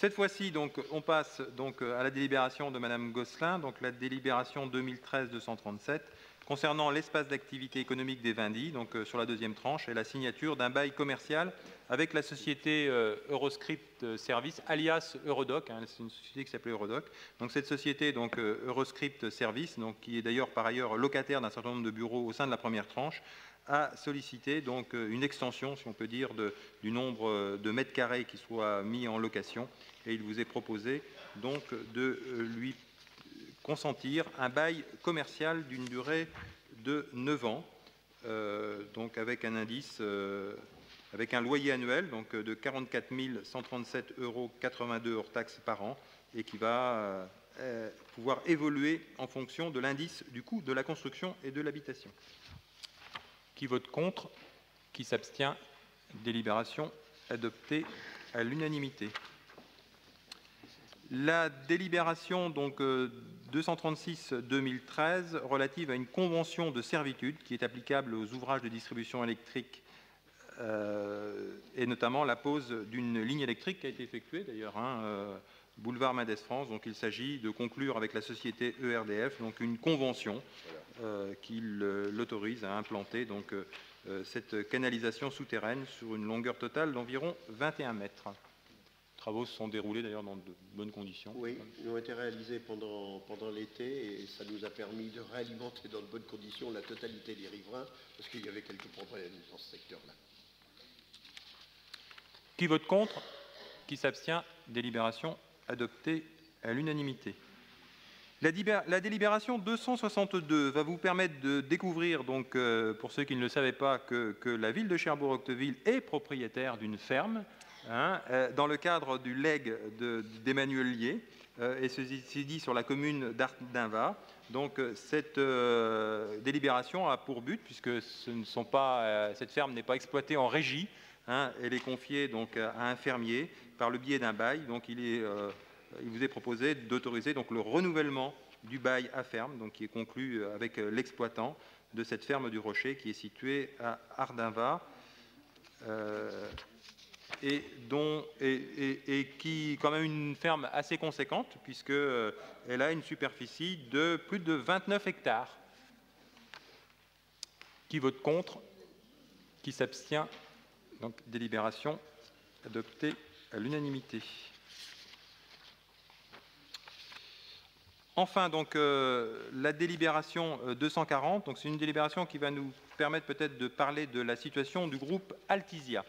Cette fois-ci, donc, on passe donc à la délibération de Madame Gosselin, donc la délibération 2013-237, concernant l'espace d'activité économique des Vindis, donc sur la deuxième tranche, et la signature d'un bail commercial avec la société Euroscript Service, alias Eurodoc, hein, c'est une société qui s'appelait Eurodoc. Donc cette société, donc Euroscript Service, donc, qui est d'ailleurs par ailleurs locataire d'un certain nombre de bureaux au sein de la première tranche, a sollicité donc une extension, si on peut dire, du nombre de mètres carrés qui soit mis en location, et il vous est proposé donc de lui consentir un bail commercial d'une durée de 9 ans, donc avec un indice, avec un loyer annuel donc de 44 137,82 € hors taxes par an, et qui va pouvoir évoluer en fonction de l'indice du coût de la construction et de l'habitation. Qui vote contre? Qui s'abstient? Délibération adoptée à l'unanimité. La délibération donc 236/2013 relative à une convention de servitude qui est applicable aux ouvrages de distribution électrique et notamment la pose d'une ligne électrique qui a été effectuée d'ailleurs, boulevard Mendès France. Donc il s'agit de conclure avec la société ERDF donc une convention qui l'autorise à implanter donc cette canalisation souterraine sur une longueur totale d'environ 21 mètres. Les travaux se sont déroulés d'ailleurs dans de bonnes conditions. Oui, ils ont été réalisés pendant l'été et ça nous a permis de réalimenter dans de bonnes conditions la totalité des riverains parce qu'il y avait quelques problèmes dans ce secteur-là. Qui vote contre? Qui s'abstient? Délibération adoptée à l'unanimité. La délibération 262 va vous permettre de découvrir, donc, pour ceux qui ne le savaient pas, que la ville de Cherbourg-Octeville est propriétaire d'une ferme, dans le cadre du legs d'Emmanuel Lié, et ceci dit sur la commune d'Ardinva. Donc cette délibération a pour but, puisque cette ferme n'est pas exploitée en régie, elle est confiée donc à un fermier par le biais d'un bail. Donc il vous est proposé d'autoriser donc le renouvellement du bail à ferme, donc qui est conclu avec l'exploitant de cette ferme du Rocher qui est située à Ardinva et qui est quand même une ferme assez conséquente puisqu'elle a une superficie de plus de 29 hectares. Qui vote contre? Qui s'abstient? Donc délibération adoptée à l'unanimité. Enfin, donc, la délibération 240, donc c'est une délibération qui va nous permettre peut-être de parler de la situation du groupe Altisia,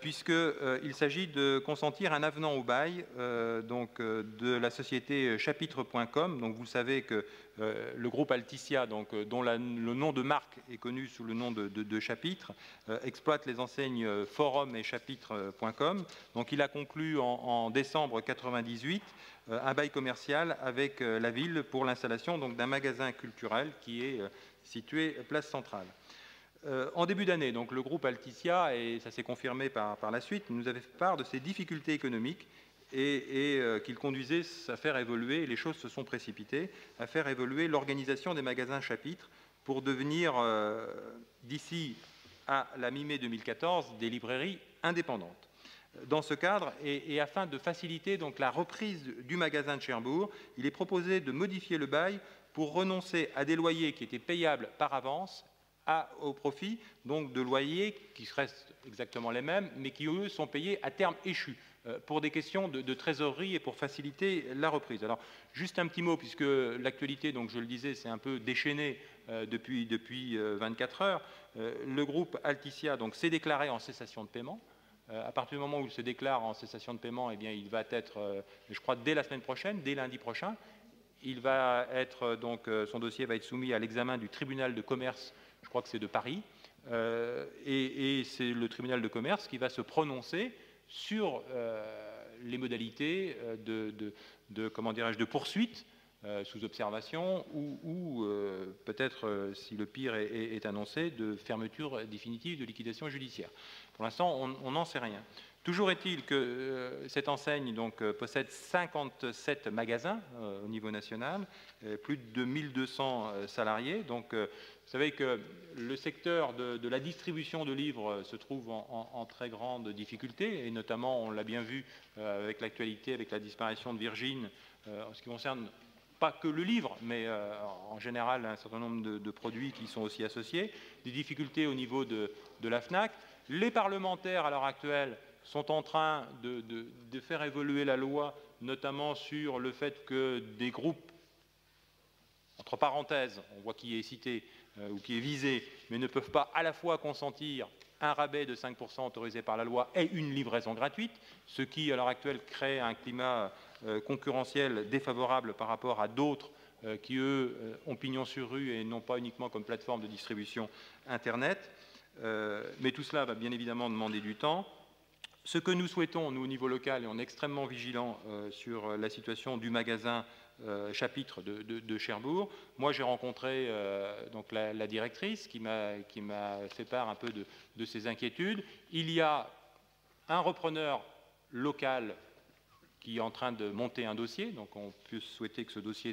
puisqu'il s'agit de consentir un avenant au bail de la société chapitre.com. Donc vous savez que le groupe Altisia, donc, dont le nom de marque est connu sous le nom de Chapitre, exploite les enseignes Forum et Chapitre.com. Donc il a conclu en décembre 1998 un bail commercial avec la ville pour l'installation d'un magasin culturel qui est situé place Centrale. En début d'année, donc, le groupe Altisia, et ça s'est confirmé par la suite, nous avait fait part de ses difficultés économiques et qu'il conduisait à faire évoluer, les choses se sont précipitées, à faire évoluer l'organisation des magasins Chapitre pour devenir, d'ici à la mi-mai 2014, des librairies indépendantes. Dans ce cadre, et afin de faciliter donc la reprise du magasin de Cherbourg, il est proposé de modifier le bail pour renoncer à des loyers qui étaient payables par avance au profit donc de loyers qui restent exactement les mêmes, mais qui, eux, sont payés à terme échu, pour des questions de trésorerie et pour faciliter la reprise. Alors, juste un petit mot, puisque l'actualité, donc je le disais, c'est un peu déchaîné depuis 24 heures. Le groupe Altisia s'est déclaré en cessation de paiement. À partir du moment où il se déclare en cessation de paiement, eh bien, il va être, je crois, dès la semaine prochaine, dès lundi prochain, il va être, donc, son dossier va être soumis à l'examen du tribunal de commerce, je crois que c'est de Paris, et c'est le tribunal de commerce qui va se prononcer sur les modalités de poursuite sous observation ou peut-être, si le pire est annoncé, de fermeture définitive, de liquidation judiciaire. Pour l'instant, on n'en sait rien. Toujours est-il que cette enseigne donc, possède 57 magasins au niveau national, plus de 1200 salariés. Donc, vous savez que le secteur de la distribution de livres se trouve en très grande difficulté, et notamment, on l'a bien vu avec l'actualité, avec la disparition de Virgin, en ce qui concerne pas que le livre, mais en général un certain nombre de produits qui sont aussi associés, des difficultés au niveau de la FNAC. Les parlementaires, à l'heure actuelle, sont en train de faire évoluer la loi, notamment sur le fait que des groupes, entre parenthèses, on voit qui est cité ou qui est visé, mais ne peuvent pas à la fois consentir un rabais de 5% autorisé par la loi et une livraison gratuite, ce qui, à l'heure actuelle, crée un climat concurrentiel défavorable par rapport à d'autres qui, eux, ont pignon sur rue et non pas uniquement comme plateforme de distribution Internet. Mais tout cela va bien évidemment demander du temps. Ce que nous souhaitons, nous, au niveau local, et on est extrêmement vigilants sur la situation du magasin chapitre de Cherbourg. Moi, j'ai rencontré donc la directrice qui m'a fait part un peu de ses inquiétudes. Il y a un repreneur local qui est en train de monter un dossier, donc on peut souhaiter que ce dossier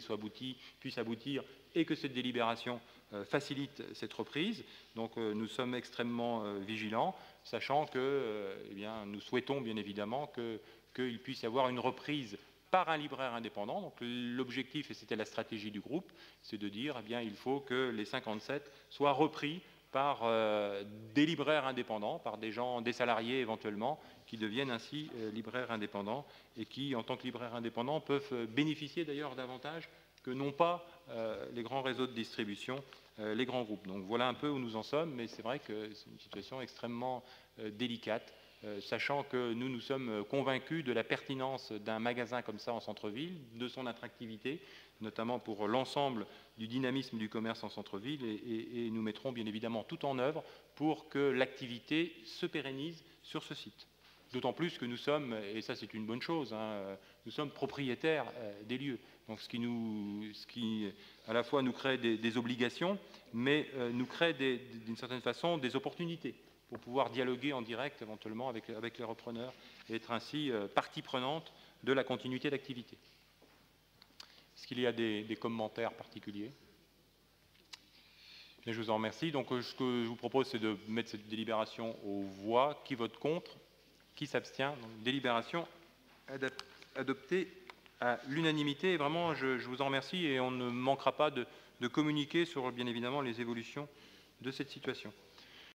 puisse aboutir et que cette délibération facilite cette reprise. Donc nous sommes extrêmement vigilants, sachant que eh bien, nous souhaitons bien évidemment qu'il puisse y avoir une reprise par un libraire indépendant. Donc l'objectif, et c'était la stratégie du groupe, c'est de dire eh bien, il faut que les 57 soient repris par des libraires indépendants, par des gens, des salariés éventuellement, qui deviennent ainsi libraires indépendants et qui, en tant que libraires indépendants, peuvent bénéficier d'ailleurs davantage que non pas les grands réseaux de distribution, les grands groupes. Donc voilà un peu où nous en sommes, mais c'est vrai que c'est une situation extrêmement délicate, sachant que nous sommes convaincus de la pertinence d'un magasin comme ça en centre-ville, de son attractivité, notamment pour l'ensemble du dynamisme du commerce en centre-ville, et nous mettrons bien évidemment tout en œuvre pour que l'activité se pérennise sur ce site. D'autant plus que nous sommes, et ça c'est une bonne chose, nous sommes propriétaires des lieux. Donc ce qui à la fois nous crée des obligations, mais nous crée d'une certaine façon des opportunités pour pouvoir dialoguer en direct éventuellement avec les repreneurs et être ainsi partie prenante de la continuité d'activité. Est-ce qu'il y a des commentaires particuliers? Je vous en remercie. Donc ce que je vous propose, c'est de mettre cette délibération aux voix. Qui vote contre? Qui s'abstient? Délibération adoptée à l'unanimité. Et vraiment, je vous en remercie et on ne manquera pas de communiquer sur, bien évidemment, les évolutions de cette situation.